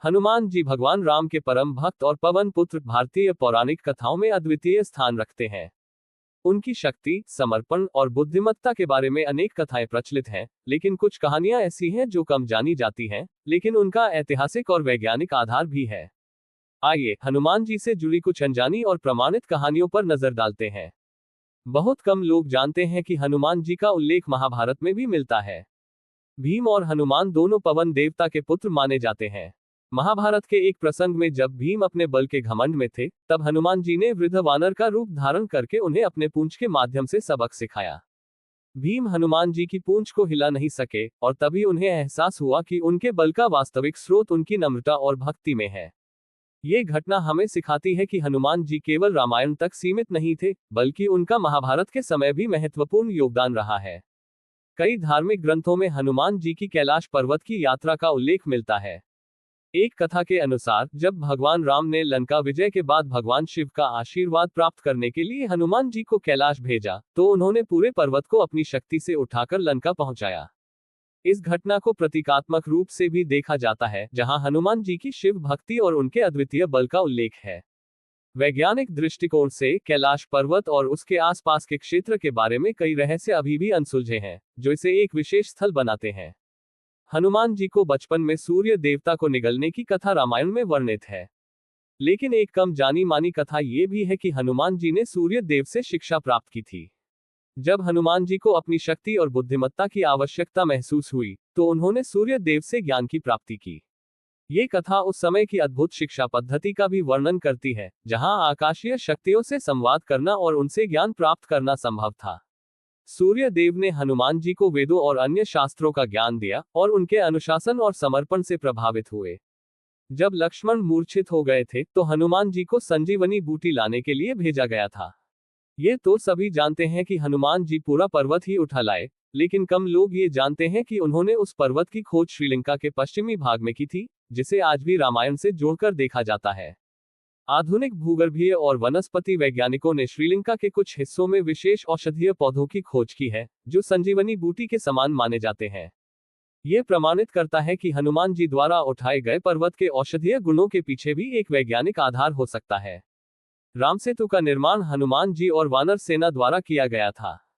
हनुमान जी भगवान राम के परम भक्त और पवन पुत्र भारतीय पौराणिक कथाओं में अद्वितीय स्थान रखते हैं। उनकी शक्ति, समर्पण और बुद्धिमत्ता के बारे में अनेक कथाएं प्रचलित हैं, लेकिन कुछ कहानियां ऐसी हैं जो कम जानी जाती हैं, लेकिन उनका ऐतिहासिक और वैज्ञानिक आधार भी है। आइए हनुमान जी से जुड़ी कुछ अनजानी और प्रमाणित कहानियों पर नजर डालते हैं। बहुत कम लोग जानते हैं कि हनुमान जी का उल्लेख महाभारत में भी मिलता है। भीम और हनुमान दोनों पवन देवता के पुत्र माने जाते हैं। महाभारत के एक प्रसंग में जब भीम अपने बल के घमंड में थे, तब हनुमान जी ने वृद्ध वानर का रूप धारण करके उन्हें अपने पूंछ के माध्यम से सबक सिखाया। भीम हनुमान जी की पूंछ को हिला नहीं सके, और तभी उन्हें एहसास हुआ कि उनके बल का वास्तविक स्रोत उनकी नम्रता और भक्ति में है। ये घटना हमें सिखाती है कि हनुमान जी केवल रामायण तक सीमित नहीं थे, बल्कि उनका महाभारत के समय भी महत्वपूर्ण योगदान रहा है। कई धार्मिक ग्रंथों में हनुमान जी की कैलाश पर्वत की यात्रा का उल्लेख मिलता है। एक कथा के अनुसार जब भगवान राम ने लंका विजय के बाद भगवान शिव का आशीर्वाद प्राप्त करने के लिए हनुमान जी को कैलाश भेजा, तो उन्होंने पूरे पर्वत को अपनी शक्ति से उठाकर लंका पहुंचाया। इस घटना को प्रतीकात्मक रूप से भी देखा जाता है, जहां हनुमान जी की शिव भक्ति और उनके अद्वितीय बल का उल्लेख है। वैज्ञानिक दृष्टिकोण से कैलाश पर्वत और उसके आसपास के क्षेत्र के बारे में कई रहस्य अभी भी अनसुलझे हैं, जो इसे एक विशेष स्थल बनाते हैं। हनुमान जी को बचपन में सूर्य देवता को निगलने की कथा रामायण में वर्णित है। लेकिन एक कम जानी मानी कथा ये भी है कि हनुमान जी ने सूर्य देव से शिक्षा प्राप्त की थी। जब हनुमान जी को अपनी शक्ति और बुद्धिमत्ता की आवश्यकता महसूस हुई, तो उन्होंने सूर्य देव से ज्ञान की प्राप्ति की। ये कथा उस समय की अद्भुत शिक्षा पद्धति का भी वर्णन करती है, जहां आकाशीय शक्तियों से संवाद करना और उनसे ज्ञान प्राप्त करना संभव था। सूर्य देव ने हनुमान जी को वेदों और अन्य शास्त्रों का ज्ञान दिया, और उनके अनुशासन और समर्पण से प्रभावित हुए। जब लक्ष्मण मूर्छित हो गए थे, तो हनुमान जी को संजीवनी बूटी लाने के लिए भेजा गया था। ये तो सभी जानते हैं कि हनुमान जी पूरा पर्वत ही उठा लाए, लेकिन कम लोग ये जानते हैं कि उन्होंने उस पर्वत की खोज श्रीलंका के पश्चिमी भाग में की थी, जिसे आज भी रामायण से जोड़कर देखा जाता है। आधुनिक भूगर्भीय और वनस्पति वैज्ञानिकों ने श्रीलंका के कुछ हिस्सों में विशेष औषधीय पौधों की खोज की है, जो संजीवनी बूटी के समान माने जाते हैं। ये प्रमाणित करता है कि हनुमान जी द्वारा उठाए गए पर्वत के औषधीय गुणों के पीछे भी एक वैज्ञानिक आधार हो सकता है। रामसेतु का निर्माण हनुमान जी और वानर सेना द्वारा किया गया था।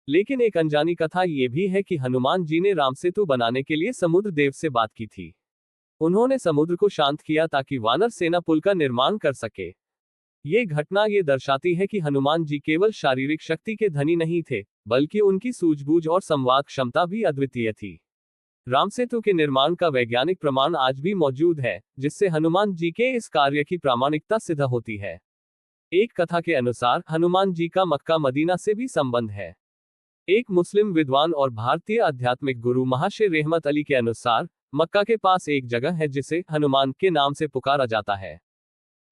लेकिन एक अनजानी कथा ये भी है कि हनुमान जी ने रामसेतु बनाने के लिए समुद्र देव से बात की थी। उन्होंने समुद्र को शांत किया ताकि वानर सेना पुल का निर्माण कर सके। ये घटना ये दर्शाती है कि हनुमान जी केवल शारीरिक शक्ति के धनी नहीं थे, बल्कि उनकी सूझबूझ और संवाद क्षमता भी अद्वितीय थी। रामसेतु के निर्माण का वैज्ञानिक प्रमाण आज भी मौजूद है, जिससे हनुमान जी के इस कार्य की प्रामाणिकता सिद्ध होती है। एक कथा के अनुसार हनुमान जी का मक्का मदीना से भी संबंध है। एक मुस्लिम विद्वान और भारतीय आध्यात्मिक गुरु महाशय रहमत अली के अनुसार मक्का के पास एक जगह है जिसे हनुमान के नाम से पुकारा जाता है।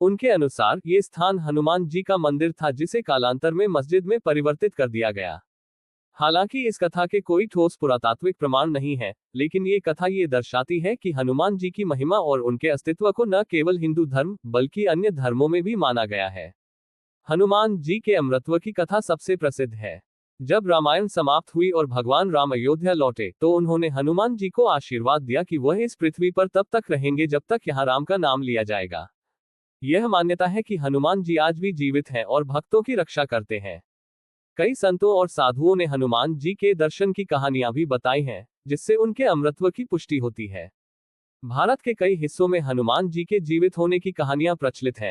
उनके अनुसार ये स्थान हनुमान जी का मंदिर था, जिसे कालांतर में मस्जिद में परिवर्तित कर दिया गया। हालांकि इस कथा के कोई ठोस पुरातात्विक प्रमाण नहीं है, लेकिन ये कथा ये दर्शाती है कि हनुमान जी की महिमा और उनके अस्तित्व को न केवल हिंदू धर्म बल्कि अन्य धर्मों में भी माना गया है। हनुमान जी के अमरत्व की कथा सबसे प्रसिद्ध है। जब रामायण समाप्त हुई और भगवान राम अयोध्या लौटे, तो उन्होंने हनुमान जी को आशीर्वाद दिया कि वह इस पृथ्वी पर तब तक रहेंगे जब तक यहाँ राम का नाम लिया जाएगा। यह मान्यता है कि हनुमान जी आज भी जीवित हैं और भक्तों की रक्षा करते हैं। कई संतों और साधुओं ने हनुमान जी के दर्शन की कहानियां भी बताई हैं, जिससे उनके अमरत्व की पुष्टि होती है। भारत के कई हिस्सों में हनुमान जी के जीवित होने की कहानियां प्रचलित हैं,